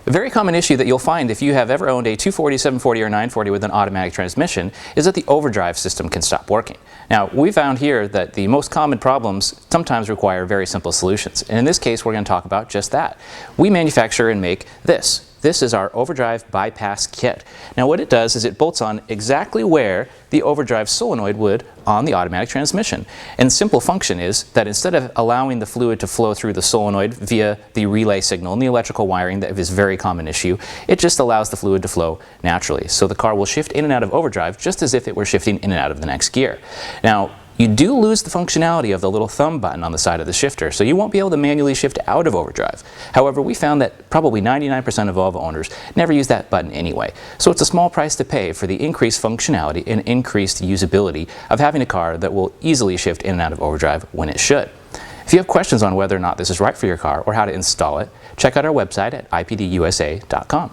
A very common issue that you'll find if you have ever owned a 240, 740, or 940 with an automatic transmission is that the overdrive system can stop working. Now, we found here that the most common problems sometimes require very simple solutions. And in this case, we're going to talk about just that. We manufacture and make this. This is our Overdrive Bypass Kit. Now what it does is it bolts on exactly where the overdrive solenoid would on the automatic transmission. And the simple function is that instead of allowing the fluid to flow through the solenoid via the relay signal and the electrical wiring, that is a very common issue, it just allows the fluid to flow naturally. So the car will shift in and out of overdrive just as if it were shifting in and out of the next gear. Now, you do lose the functionality of the little thumb button on the side of the shifter, so you won't be able to manually shift out of overdrive. However, we found that probably 99% of Volvo owners never use that button anyway. So it's a small price to pay for the increased functionality and increased usability of having a car that will easily shift in and out of overdrive when it should. If you have questions on whether or not this is right for your car or how to install it, check out our website at ipdusa.com.